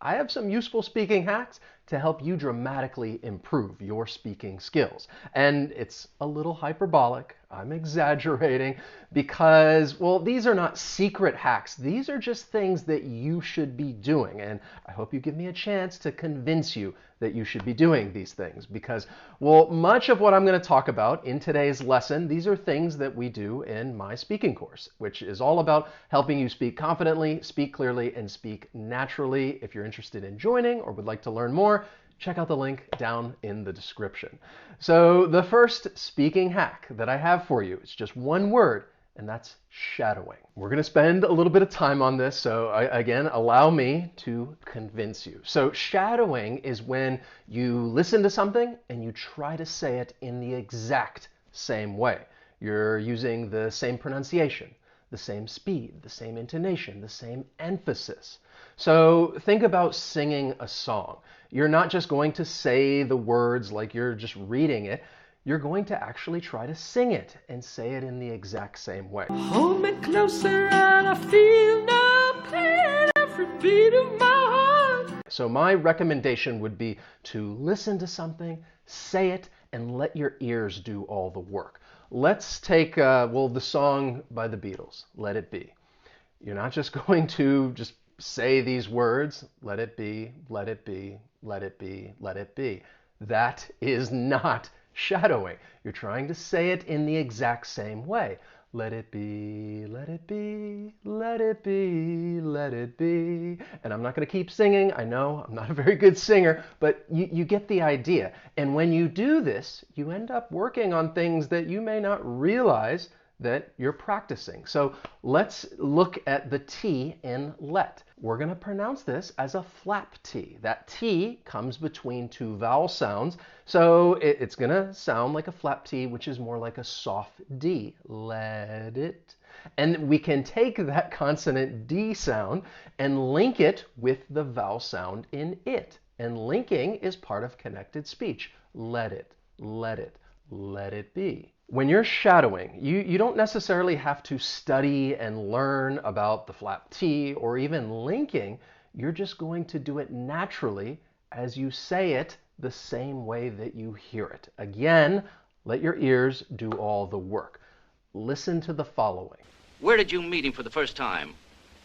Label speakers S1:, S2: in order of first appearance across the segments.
S1: I have some useful speaking hacks to help you dramatically improve your speaking skills. And it's a little hyperbolic. I'm exaggerating because, well, these are not secret hacks. These are just things that you should be doing. And I hope you give me a chance to convince you that you should be doing these things because, well, much of what I'm going to talk about in today's lesson, these are things that we do in my speaking course, which is all about helping you speak confidently, speak clearly, and speak naturally. If you're interested in joining or would like to learn more, check out the link down in the description. So the first speaking hack that I have for you is just one word, and that's shadowing. We're going to spend a little bit of time on this, so again, allow me to convince you. So shadowing is when you listen to something and you try to say it in the exact same way. You're using the same pronunciation, the same speed, the same intonation, the same emphasis. So think about singing a song. You're not just going to say the words like you're just reading it. You're going to actually try to sing it and say it in the exact same way.
S2: Hold me closer and I feel no pain every beat of my heart.
S1: So my recommendation would be to listen to something, say it, and let your ears do all the work. Let's take, well, the song by the Beatles, Let It Be. You're not just going to just say these words, let it be, let it be, let it be, let it be. That is not shadowing. You're trying to say it in the exact same way. Let it be, let it be, let it be, let it be. And I'm not going to keep singing. I know I'm not a very good singer, but you get the idea. And when you do this, you end up working on things that you may not realize that you're practicing. So let's look at the T in let. We're going to pronounce this as a flap T. That T comes between two vowel sounds, so it's going to sound like a flap T, which is more like a soft D. Let it. And we can take that consonant D sound and link it with the vowel sound in it. And linking is part of connected speech. Let it, let it, let it be. When you're shadowing, you don't necessarily have to study and learn about the flap T or even linking. You're just going to do it naturally as you say it the same way that you hear it. Again, let your ears do all the work. Listen to the following.
S3: Where did you meet him for the first time?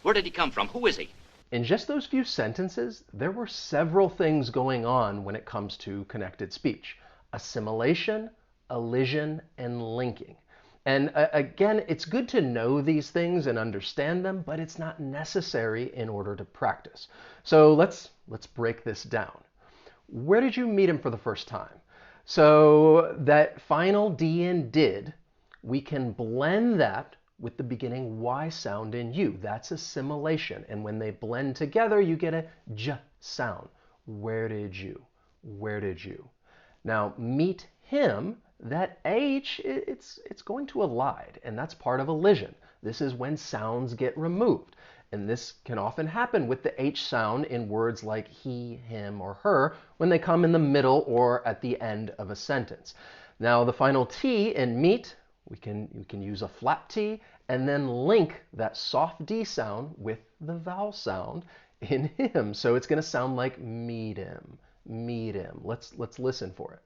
S3: Where did he come from? Who is he?
S1: In just those few sentences, there were several things going on when it comes to connected speech. Assimilation, elision, and linking. And again, it's good to know these things and understand them, but it's not necessary in order to practice. So let's break this down. Where did you meet him for the first time? So that final D in did, we can blend that with the beginning Y sound in you. That's assimilation. And when they blend together, you get a J sound. Where did you? Where did you? Now, meet him, that H, it's going to elide, and that's part of elision. This is when sounds get removed. And this can often happen with the H sound in words like he, him, or her when they come in the middle or at the end of a sentence. Now, the final T in meet, you can use a flap T and then link that soft D sound with the vowel sound in him. So it's going to sound like meet him, meet him. Let's listen for it.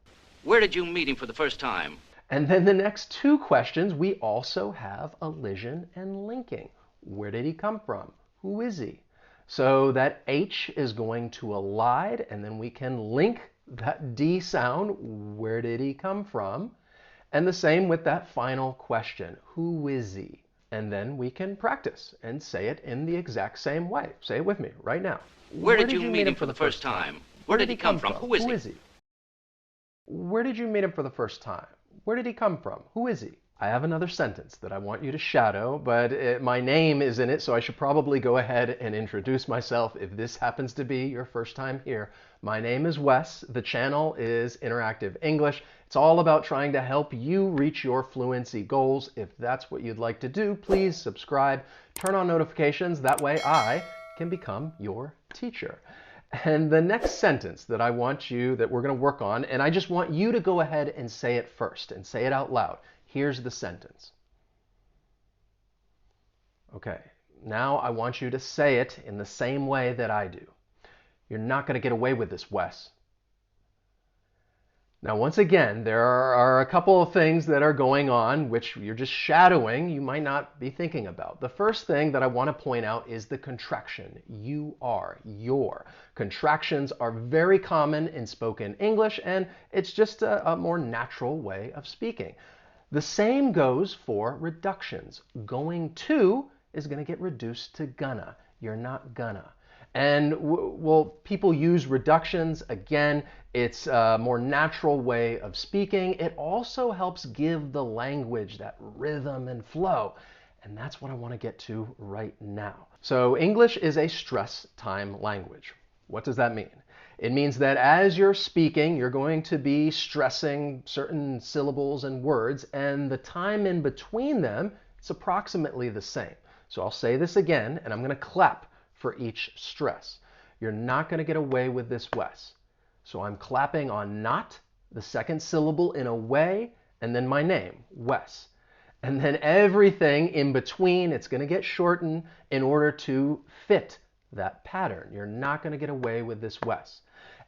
S3: Where did you meet him for the first time?
S1: And then the next two questions, we also have elision and linking. Where did he come from? Who is he? So that H is going to elide, and then we can link that D sound. Where did he come from? And the same with that final question. Who is he? And then we can practice and say it in the exact same way. Say it with me right now.
S3: Where did you meet him for the first time? Where did he come from? Who is he?
S1: Where did you meet him for the first time? Where did he come from? Who is he? I have another sentence that I want you to shadow, but my name is in it, so I should probably go ahead and introduce myself if this happens to be your first time here. My name is Wes. The channel is Interactive English. It's all about trying to help you reach your fluency goals. If that's what you'd like to do, please subscribe, turn on notifications. That way I can become your teacher. And the next sentence that we're going to work on, and I just want you to go ahead and say it first and say it out loud. Here's the sentence. Okay, now I want you to say it in the same way that I do. You're not going to get away with this, Wes. Now, once again, there are a couple of things that are going on which you're just shadowing, you might not be thinking about. The first thing that I want to point out is the contraction. You are, your. Contractions are very common in spoken English, and it's just a more natural way of speaking. The same goes for reductions. Going to is going to get reduced to gonna. You're not gonna. And well, people use reductions. Again, it's a more natural way of speaking. It also helps give the language that rhythm and flow. And that's what I want to get to right now. So English is a stress time language. What does that mean? It means that as you're speaking, you're going to be stressing certain syllables and words, and the time in between them, it's approximately the same. So I'll say this again, and I'm going to clap for each stress. You're not going to get away with this, Wes. So I'm clapping on not, the second syllable in a way, and then my name, Wes. And then everything in between, it's going to get shortened in order to fit that pattern. You're not going to get away with this, Wes.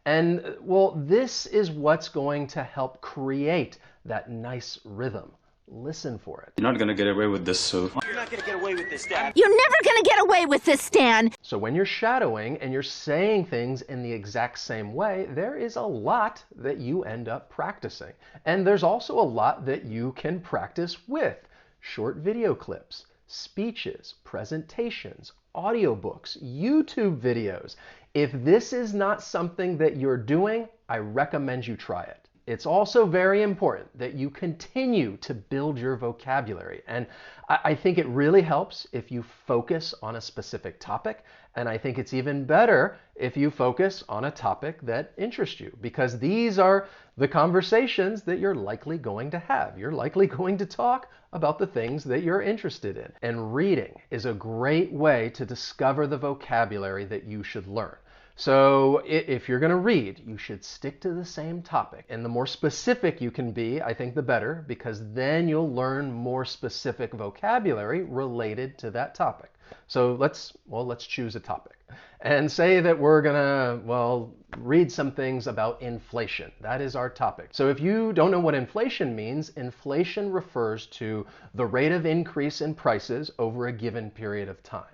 S1: And well, this is what's going to help create that nice rhythm. Listen for it.
S4: You're not gonna get away with this, so...
S5: You're not gonna get away with this, Dad.
S6: You're never gonna get away with this, Stan!
S1: So when you're shadowing and you're saying things in the exact same way, there is a lot that you end up practicing. And there's also a lot that you can practice with. Short video clips, speeches, presentations, audiobooks, YouTube videos. If this is not something that you're doing, I recommend you try it. It's also very important that you continue to build your vocabulary. And I think it really helps if you focus on a specific topic. And I think it's even better if you focus on a topic that interests you, because these are the conversations that you're likely going to have. You're likely going to talk about the things that you're interested in. And reading is a great way to discover the vocabulary that you should learn. So if you're going to read, you should stick to the same topic. And the more specific you can be, I think the better, because then you'll learn more specific vocabulary related to that topic. So let's choose a topic. And say that we're going to, read some things about inflation. That is our topic. So if you don't know what inflation means, inflation refers to the rate of increase in prices over a given period of time.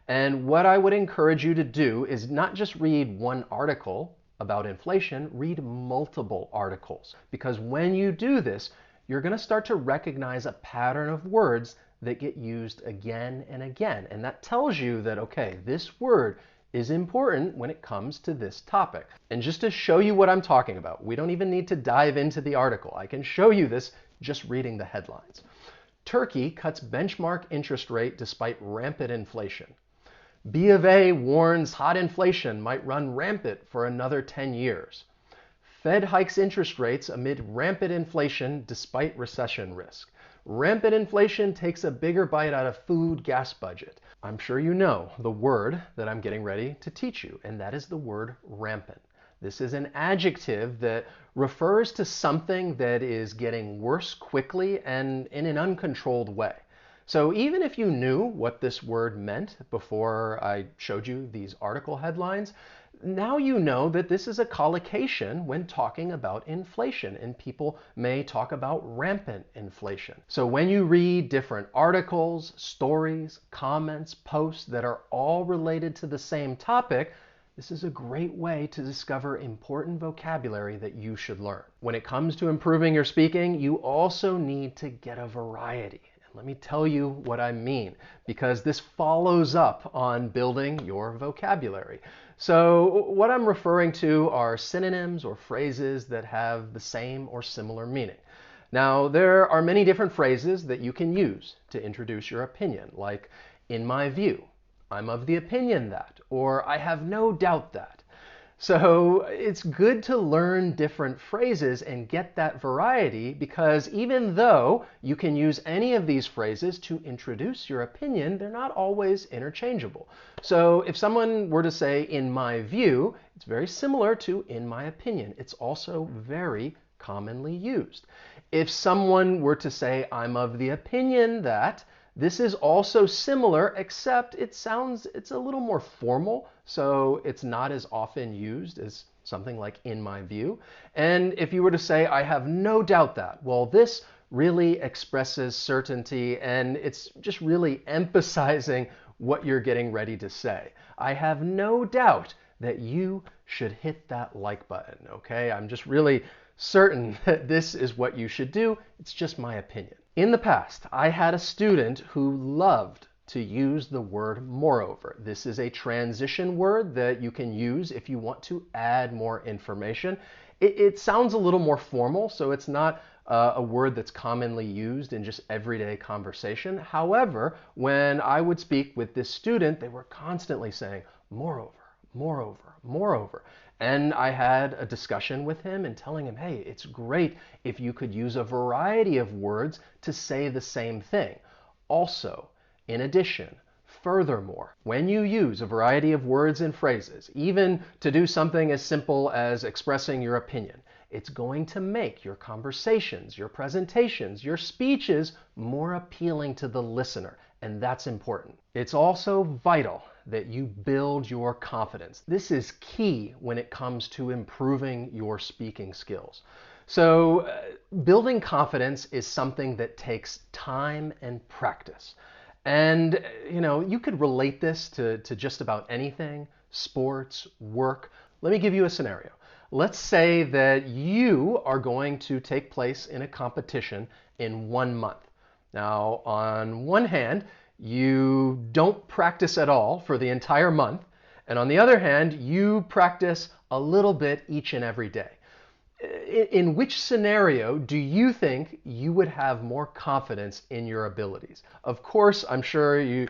S1: And what I would encourage you to do is not just read one article about inflation, read multiple articles. Because when you do this, you're going to start to recognize a pattern of words that get used again and again. And that tells you that, okay, this word is important when it comes to this topic. And just to show you what I'm talking about, we don't even need to dive into the article. I can show you this just reading the headlines. Turkey cuts benchmark interest rate despite rampant inflation. B of A warns hot inflation might run rampant for another 10 years. Fed hikes interest rates amid rampant inflation despite recession risk. Rampant inflation takes a bigger bite out of food, gas budget. I'm sure you know the word that I'm getting ready to teach you, and that is the word rampant. This is an adjective that refers to something that is getting worse quickly and in an uncontrolled way. So even if you knew what this word meant before I showed you these article headlines, now you know that this is a collocation when talking about inflation, and people may talk about rampant inflation. So when you read different articles, stories, comments, posts that are all related to the same topic, this is a great way to discover important vocabulary that you should learn. When it comes to improving your speaking, you also need to get a variety. Let me tell you what I mean, because this follows up on building your vocabulary. So what I'm referring to are synonyms or phrases that have the same or similar meaning. Now, there are many different phrases that you can use to introduce your opinion, like in my view, I'm of the opinion that, or I have no doubt that. So it's good to learn different phrases and get that variety, because even though you can use any of these phrases to introduce your opinion, they're not always interchangeable. So if someone were to say, in my view, it's very similar to in my opinion. It's also very commonly used. If someone were to say, I'm of the opinion that, This is also similar, except it's a little more formal, so it's not as often used as something like "in my view." And if you were to say, "I have no doubt that," well, this really expresses certainty, and it's just really emphasizing what you're getting ready to say. I have no doubt that you should hit that like button, okay? I'm just really certain that this is what you should do. It's just my opinion. In the past, I had a student who loved to use the word moreover. This is a transition word that you can use if you want to add more information. It sounds a little more formal, so it's not a word that's commonly used in just everyday conversation. However, when I would speak with this student, they were constantly saying, moreover, moreover, moreover. And I had a discussion with him and telling him, hey, it's great if you could use a variety of words to say the same thing. Also, in addition, furthermore, when you use a variety of words and phrases, even to do something as simple as expressing your opinion, it's going to make your conversations, your presentations, your speeches more appealing to the listener, and that's important. It's also vital that you build your confidence. This is key when it comes to improving your speaking skills. So, building confidence is something that takes time and practice. And, you could relate this to just about anything, sports, work. Let me give you a scenario. Let's say that you are going to take place in a competition in 1 month. Now, on one hand, you don't practice at all for the entire month, and on the other hand, you practice a little bit each and every day. In which scenario do you think you would have more confidence in your abilities? Of course, I'm sure you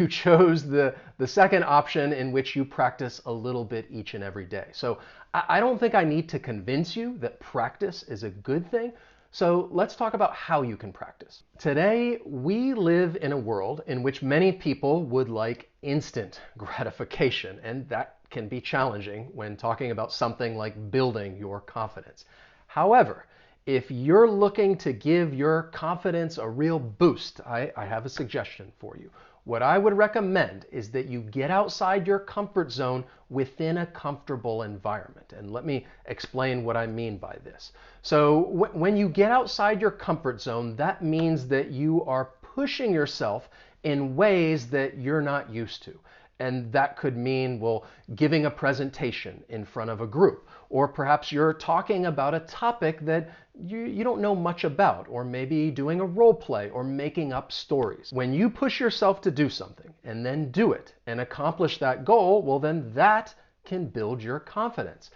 S1: chose the second option, in which you practice a little bit each and every day. So I don't think I need to convince you that practice is a good thing. So let's talk about how you can practice. Today, we live in a world in which many people would like instant gratification, and that can be challenging when talking about something like building your confidence. However, if you're looking to give your confidence a real boost, I have a suggestion for you. What I would recommend is that you get outside your comfort zone within a comfortable environment. And let me explain what I mean by this. So when you get outside your comfort zone, that means that you are pushing yourself in ways that you're not used to. And that could mean, well, giving a presentation in front of a group, or perhaps you're talking about a topic that you don't know much about, or maybe doing a role play or making up stories. When you push yourself to do something and then do it and accomplish that goal, well, then that can build your confidence.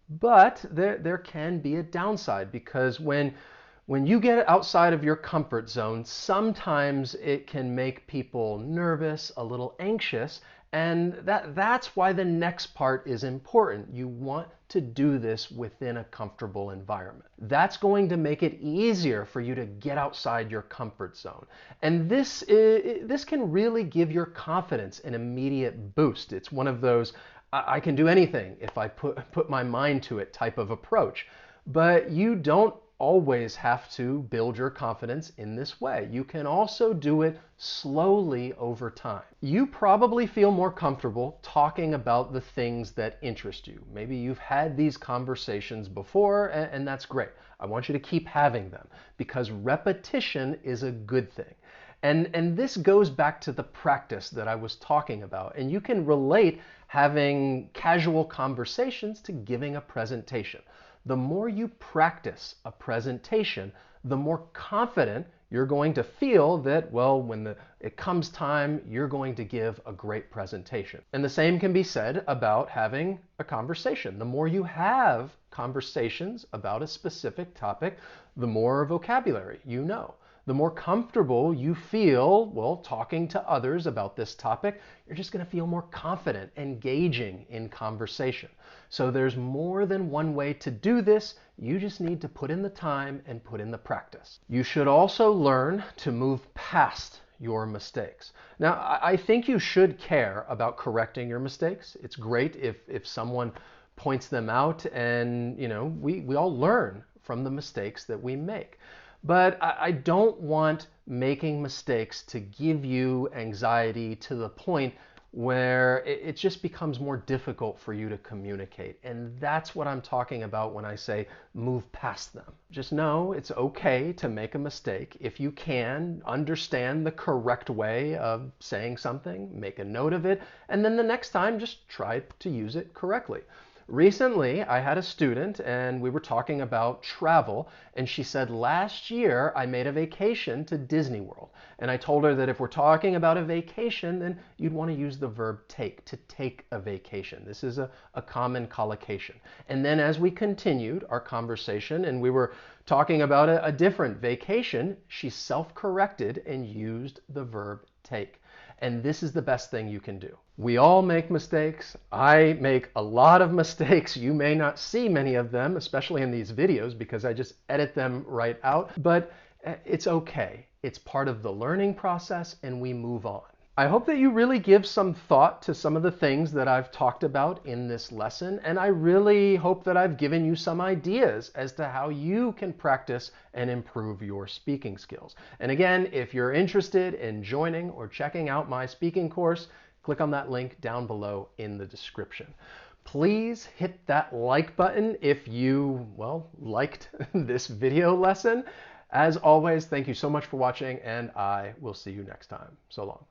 S1: But there can be a downside, because when you get outside of your comfort zone, sometimes it can make people nervous, a little anxious, and that's why the next part is important. You want to do this within a comfortable environment. That's going to make it easier for you to get outside your comfort zone. And this can really give your confidence an immediate boost. It's one of those, I can do anything if I put my mind to it type of approach. But you don't always have to build your confidence in this way. You can also do it slowly over time. You probably feel more comfortable talking about the things that interest you. Maybe you've had these conversations before, and that's great. I want you to keep having them, because repetition is a good thing. And this goes back to the practice that I was talking about. And you can relate having casual conversations to giving a presentation. The more you practice a presentation, the more confident you're going to feel that, well, when it comes time, you're going to give a great presentation. And the same can be said about having a conversation. The more you have conversations about a specific topic, the more vocabulary you know. The more comfortable you feel, well, talking to others about this topic, you're just going to feel more confident engaging in conversation. So there's more than one way to do this. You just need to put in the time and put in the practice. You should also learn to move past your mistakes. Now, I think you should care about correcting your mistakes. It's great if someone points them out, and we all learn from the mistakes that we make. But I don't want making mistakes to give you anxiety to the point where it just becomes more difficult for you to communicate. And that's what I'm talking about when I say move past them. Just know it's okay to make a mistake. If you can understand the correct way of saying something, make a note of it, and then the next time just try to use it correctly. Recently, I had a student and we were talking about travel, and she said, last year I made a vacation to Disney World. And I told her that if we're talking about a vacation, then you'd want to use the verb take, to take a vacation. This is a common collocation. And then as we continued our conversation and we were talking about a different vacation, she self-corrected and used the verb take. And this is the best thing you can do. We all make mistakes. I make a lot of mistakes. You may not see many of them, especially in these videos, because I just edit them right out. But it's okay. It's part of the learning process, and we move on. I hope that you really give some thought to some of the things that I've talked about in this lesson, and I really hope that I've given you some ideas as to how you can practice and improve your speaking skills. And again, if you're interested in joining or checking out my speaking course, click on that link down below in the description. Please hit that like button if you, well, liked this video lesson. As always, thank you so much for watching, and I will see you next time. So long.